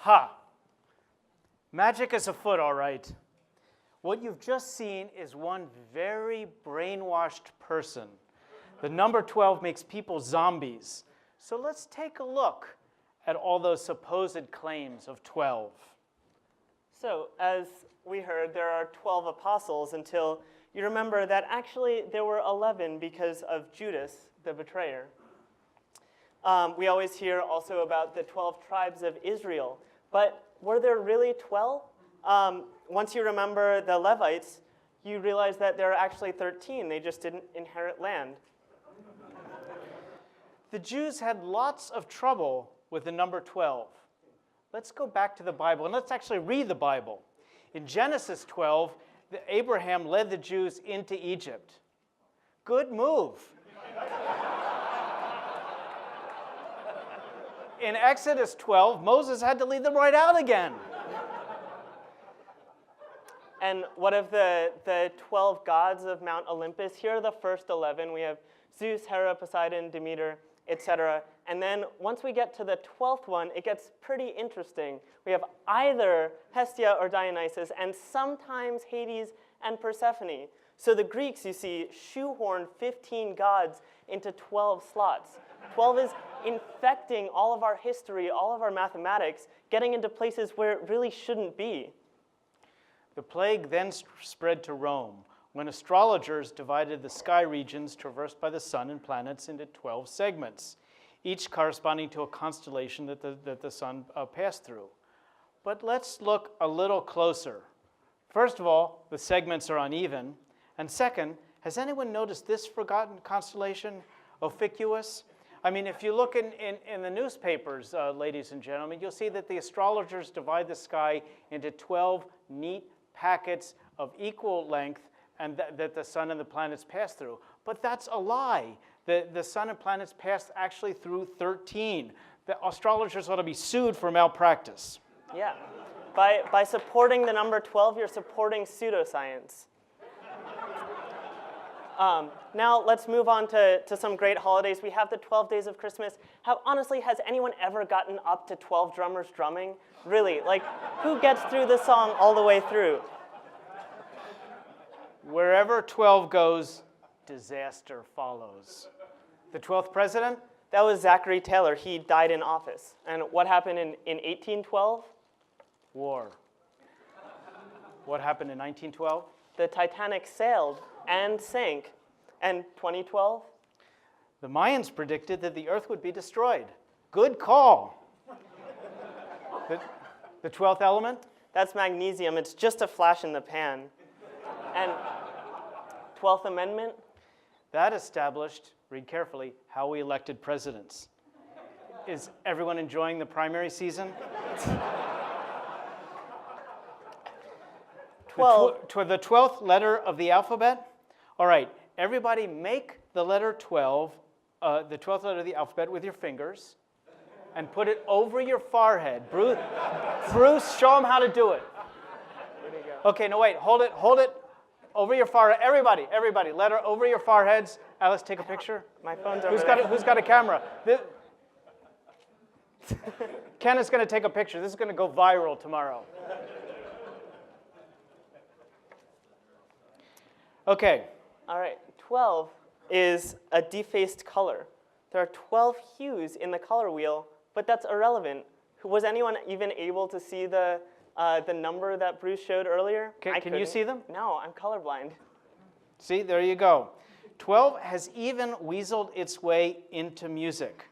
Ha! Magic is afoot, all right. What you've just seen is one very brainwashed person. The number 12 makes people zombies. So let's take a look at all those supposed claims of 12. So, as we heard, there are 12 apostles until you remember that actually there were 11 because of Judas, the betrayer. We always hear also about the 12 tribes of Israel. But were there really 12? Once you remember the Levites, you realize that there are actually 13. They just didn't inherit land. The Jews had lots of trouble with the number 12. Let's go back to the Bible, and let's actually read the Bible. In Genesis 12, Abraham led the Jews into Egypt. Good move. In Exodus 12, Moses had to lead them right out again. And what of the 12 gods of Mount Olympus? Here are the first 11. We have Zeus, Hera, Poseidon, Demeter, etc. And then once we get to the 12th one, it gets pretty interesting. We have either Hestia or Dionysus, and sometimes Hades and Persephone. So the Greeks, you see, shoehorned 15 gods into 12 slots. 12 is infecting all of our history, all of our mathematics, getting into places where it really shouldn't be. The plague then spread to Rome, when astrologers divided the sky regions traversed by the sun and planets into 12 segments, each corresponding to a constellation that the sun passed through. But let's look a little closer. First of all, the segments are uneven. And second, has anyone noticed this forgotten constellation, Ophiuchus? I mean, if you look in the newspapers, ladies and gentlemen, you'll see that the astrologers divide the sky into 12 neat packets of equal length and that the sun and the planets pass through. But that's a lie. The sun and planets pass actually through 13. The astrologers ought to be sued for malpractice. Yeah. By supporting the number 12, you're supporting pseudoscience. Now let's move on to some great holidays. We have the 12 days of Christmas. Honestly, has anyone ever gotten up to 12 drummers drumming? Really, like, who gets through the song all the way through? Wherever 12 goes, disaster follows. The 12th president? That was Zachary Taylor. He died in office. And what happened in 1812? War. What happened in 1912? The Titanic sailed and sank. And 2012? The Mayans predicted that the Earth would be destroyed. Good call. The 12th element? That's magnesium. It's just a flash in the pan. And 12th Amendment? That established, read carefully, how we elected presidents. Is everyone enjoying the primary season? 12. The 12th letter of the alphabet? All right, everybody make the letter 12, the 12th letter of the alphabet with your fingers and put it over your forehead. Bruce, show them how to do it. Where'd he go? Okay, no, wait, hold it over your forehead. Everybody, letter over your foreheads. Alice, take a picture. My phone's over there. Who's got a camera? Ken is going to take a picture. This is going to go viral tomorrow. Okay. All right, 12 is a defaced color. There are 12 hues in the color wheel, but that's irrelevant. Was anyone even able to see the number that Bruce showed earlier? Can you see them? No, I'm colorblind. See, there you go. 12 has even weaseled its way into music.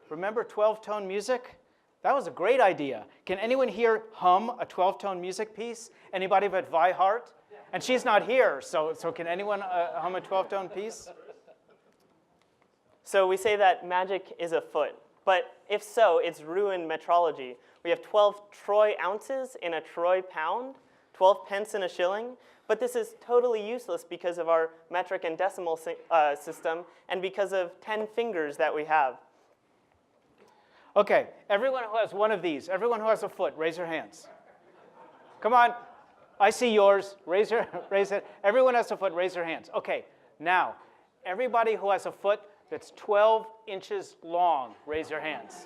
Remember 12-tone music? That was a great idea. Can anyone here hum a 12-tone music piece? Anybody but Vi Hart? And she's not here, so can anyone hum a 12-tone piece? So we say that magic is afoot, but if so, it's ruined metrology. We have 12 troy ounces in a troy pound, 12 pence in a shilling, but this is totally useless because of our metric and decimal system and because of 10 fingers that we have. Okay, everyone who has one of these, everyone who has a foot, raise your hands. Come on. I see yours. Raise it. Everyone has a foot. Raise your hands. Okay. Now, everybody who has a foot that's 12 inches long, raise your hands.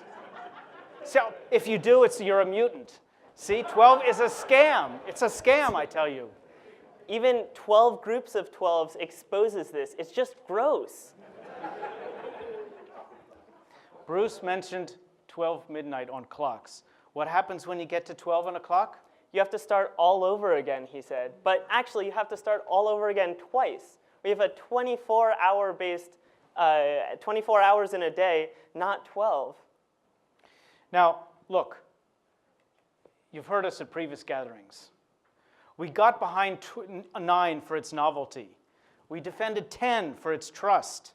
So if you do, you're a mutant. See, 12 is a scam. It's a scam, I tell you. Even 12 groups of 12s exposes this. It's just gross. Bruce mentioned 12 midnight on clocks. What happens when you get to 12 on a clock? You have to start all over again, he said. But actually, you have to start all over again twice. We have a 24-hour based, 24 hours in a day, not 12. Now, look, you've heard us at previous gatherings. We got behind 9 for its novelty. We defended 10 for its trust.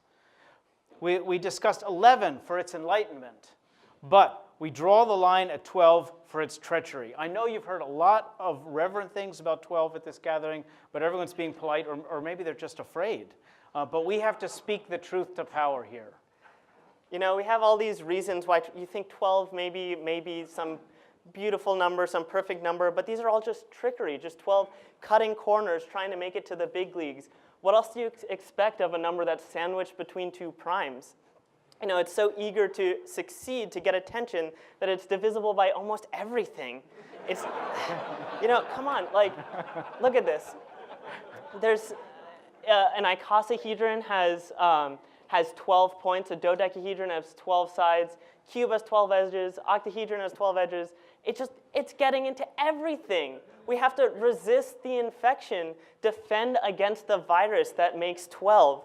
We discussed 11 for its enlightenment. But we draw the line at 12 for its treachery. I know you've heard a lot of reverent things about 12 at this gathering, but everyone's being polite, or maybe they're just afraid. But we have to speak the truth to power here. You know, we have all these reasons why you think 12 maybe some beautiful number, some perfect number, but these are all just trickery, just 12 cutting corners trying to make it to the big leagues. What else do you expect of a number that's sandwiched between two primes? You know, it's so eager to succeed, to get attention, that it's divisible by almost everything. It's, you know, come on, like, look at this. There's, an icosahedron has 12 points, a dodecahedron has 12 sides, cube has 12 edges, octahedron has 12 edges. It's getting into everything. We have to resist the infection, defend against the virus that makes 12.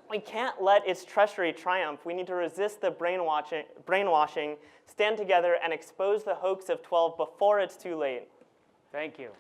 We can't let its treachery triumph. We need to resist the brainwashing, stand together, and expose the hoax of 12 before it's too late. Thank you.